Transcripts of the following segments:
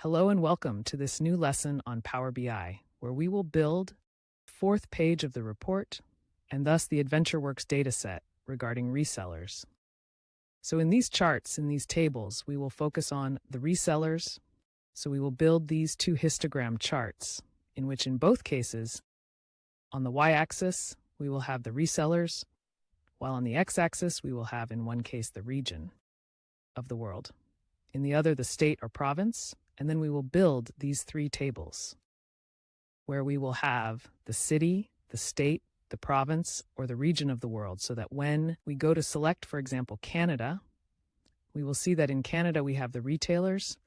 Hello and welcome to this new lesson on Power BI, where we will build the fourth page of the report and thus the AdventureWorks dataset regarding resellers. So in these charts, in these tables, we will focus on the resellers. So we will build these two histogram charts, in which in both cases, on the y-axis, we will have the resellers, while on the x-axis, we will have in one case the region of the world, in the other the state or province. And then we will build these three tables where we will have the city, the state, the province, or the region of the world, so that when we go to select, for example, Canada, we will see that in Canada we have the retailers.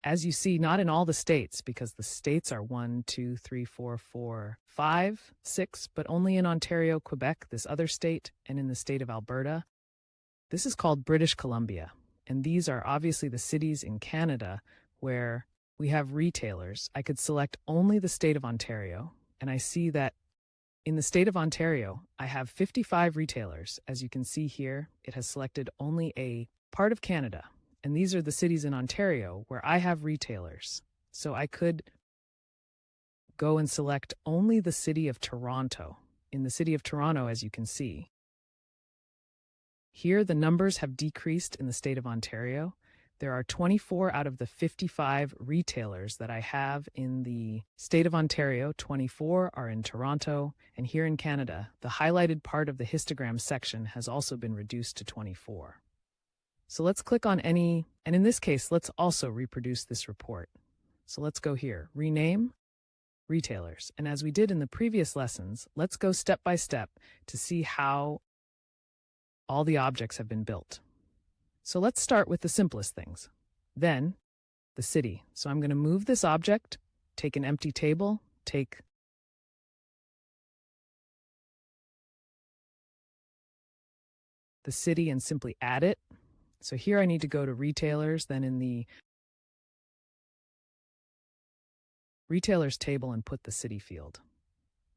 As you see, not in all the states, because the states are 1, 2, 3, 4, 5, 6, but only in Ontario, Quebec, this other state, and in the state of Alberta. This is called British Columbia. And these are obviously the cities in Canada where we have retailers. I could select only the state of Ontario, and I see that in the state of Ontario, I have 55 retailers. As you can see here, it has selected only a part of Canada, and these are the cities in Ontario where I have retailers. So I could go and select only the city of Toronto. In the city of Toronto, as you can see, here, the numbers have decreased in the state of Ontario. There are 24 out of the 55 retailers that I have in the state of Ontario. 24 are in Toronto, and here in Canada, the highlighted part of the histogram section has also been reduced to 24. So let's click on any, and in this case, let's also reproduce this report. So let's go here, rename retailers. And as we did in the previous lessons, let's go step by step to see how all the objects have been built. So let's start with the simplest things. Then, the city. So I'm going to move this object, take an empty table, take the city and simply add it. So here I need to go to retailers, then in the retailers table and put the city field.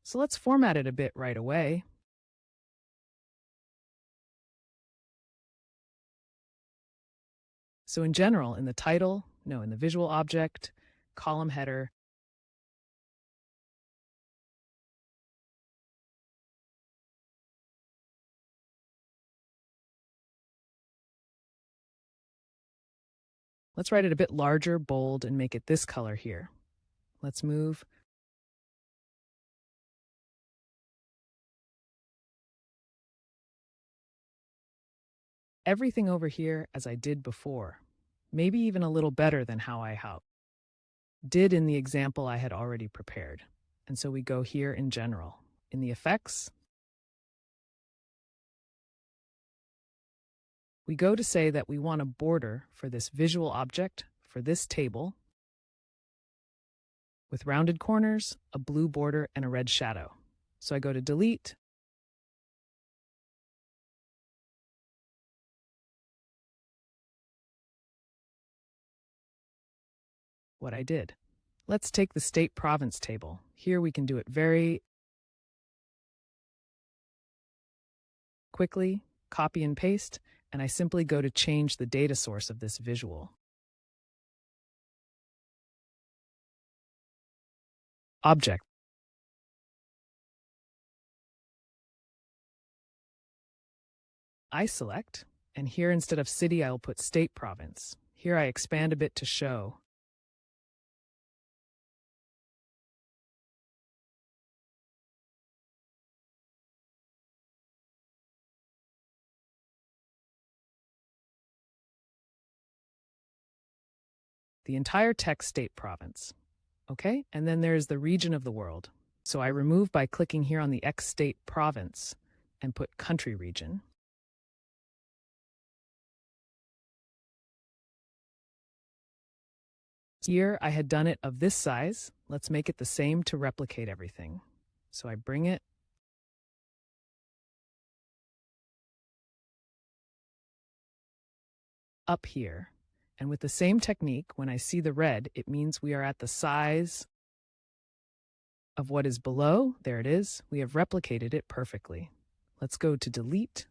So let's format it a bit right away. So in general, in the title, in the visual object, column header, let's write it a bit larger, bold, and make it this color here. Let's move everything over here as I did before, maybe even a little better than how I did in the example I had already prepared. And so we go here in general. In the effects, we go to say that we want a border for this visual object, for this table, with rounded corners, a blue border, and a red shadow. So I go to delete, what I did. Let's take the state-province table. Here we can do it very quickly, copy and paste, and I simply go to change the data source of this visual object. I select, and here instead of city, I'll put state-province. Here I expand a bit to show the entire text state province. Okay, and then there's the region of the world. So I remove by clicking here on the X state province and put country region. Here I had done it of this size. Let's make it the same to replicate everything. So I bring it up here. And with the same technique, when I see the red, it means we are at the size of what is below. There it is. We have replicated it perfectly. Let's go to delete.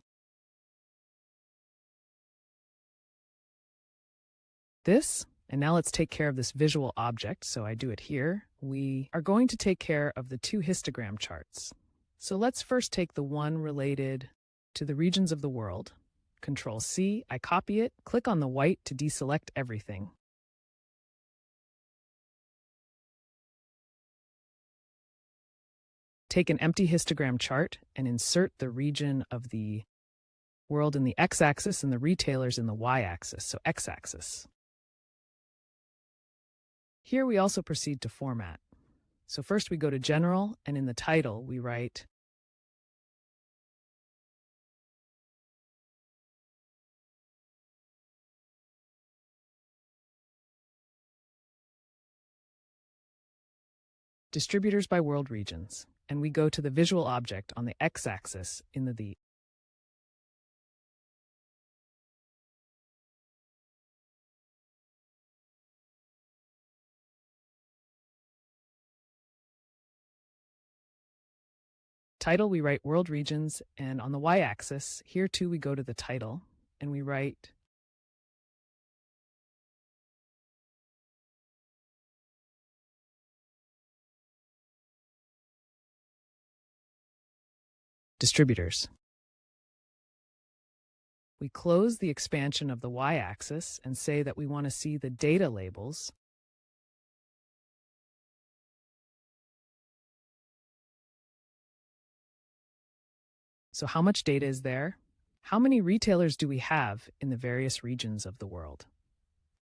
This, And now let's take care of this visual object. So I do it here. We are going to take care of the two histogram charts. So let's first take the one related to the regions of the world. Control C, I copy it, click on the white to deselect everything. Take an empty histogram chart and insert the region of the world in the x-axis and the retailers in the y-axis, so x-axis. Here we also proceed to format. So first we go to General, and in the title we write Distributors by World Regions, and we go to the visual object on the x-axis in the title we write World Regions, and on the y-axis, here too we go to the title, and we write Distributors. We close the expansion of the y-axis and say that we want to see the data labels. So how much data is there? How many retailers do we have in the various regions of the world?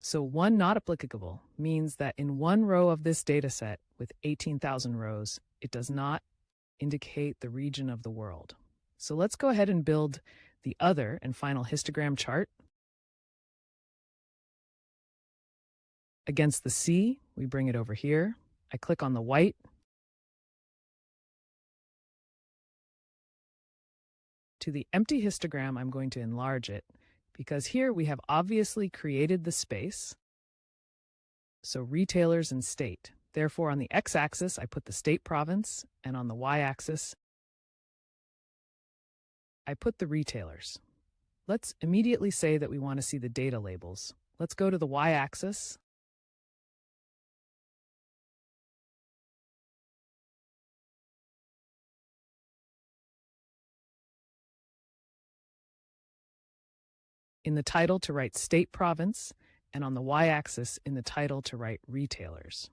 So one not applicable means that in one row of this data set with 18,000 rows, it does not indicate the region of the world. So let's go ahead and build the other and final histogram chart. Against the C, we bring it over here. I click on the white. To the empty histogram, I'm going to enlarge it because here we have obviously created the space. So retailers and state. Therefore, on the x-axis, I put the state province, and on the y-axis, I put the retailers. Let's immediately say that we want to see the data labels. Let's go to the y-axis. In the title to write state province, and on the y-axis in the title to write retailers.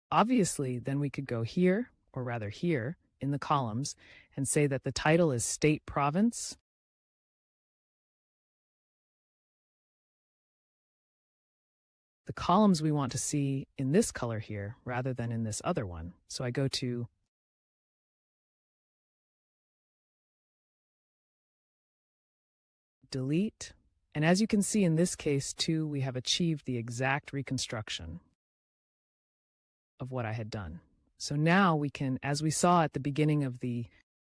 Obviously, then we could go here, or rather here, in the columns, and say that the title is state province. The columns we want to see in this color here rather than in this other one. So I go to delete. And as you can see in this case too, we have achieved the exact reconstruction of what I had done. So now we can, as we saw at the beginning of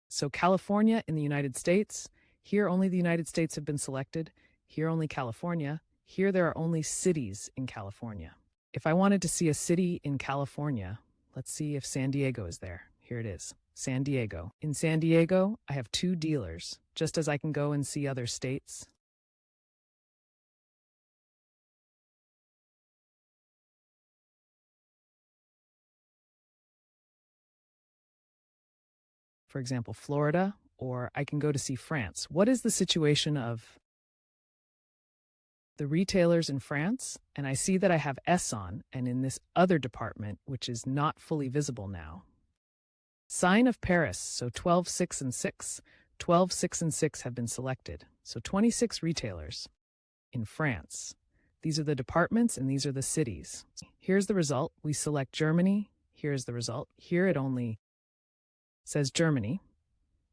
so California in the United States, here only the United States have been selected, here only California, here there are only cities in California. If I wanted to see a city in California, let's see if San Diego is there. Here it is, San Diego. In San Diego, I have 2 dealers, just as I can go and see other states. For example, Florida, or I can go to see France. What is the situation of the retailers in France? And I see that I have S on, and in this other department, which is not fully visible now. Sign of Paris, so 12, 6, and 6. 12, 6, and 6 have been selected. So 26 retailers in France. These are the departments and these are the cities. Here's the result. We select Germany. Here's the result. Here it only says Germany.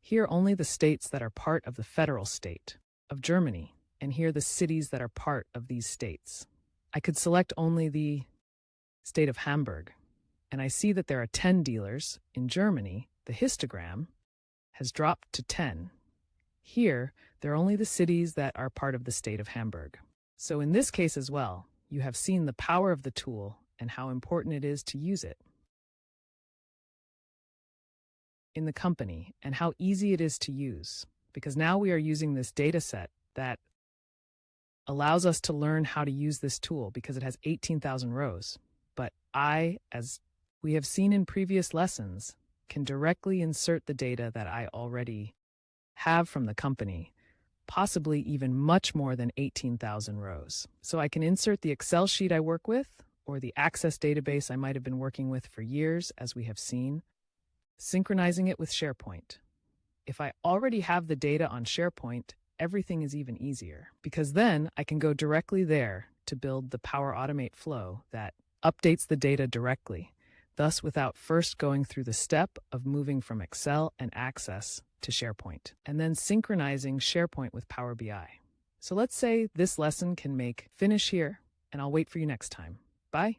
Here only the states that are part of the federal state of Germany, and here the cities that are part of these states. I could select only the state of Hamburg, and I see that there are 10 dealers. In Germany, the histogram has dropped to 10. Here, They're only the cities that are part of the state of Hamburg. So in this case as well, you have seen the power of the tool and how important it is to use it in the company and how easy it is to use, because now we are using this data set that allows us to learn how to use this tool because it has 18,000 rows. But I, as we have seen in previous lessons, can directly insert the data that I already have from the company, possibly even much more than 18,000 rows. So I can insert the Excel sheet I work with or the Access database I might have been working with for years, as we have seen, synchronizing it with SharePoint. If I already have the data on SharePoint, everything is even easier, because then I can go directly there to build the Power Automate flow that updates the data directly, thus without first going through the step of moving from Excel and Access to SharePoint, and then synchronizing SharePoint with Power BI. So let's say this lesson can make finish here, and I'll wait for you next time. Bye.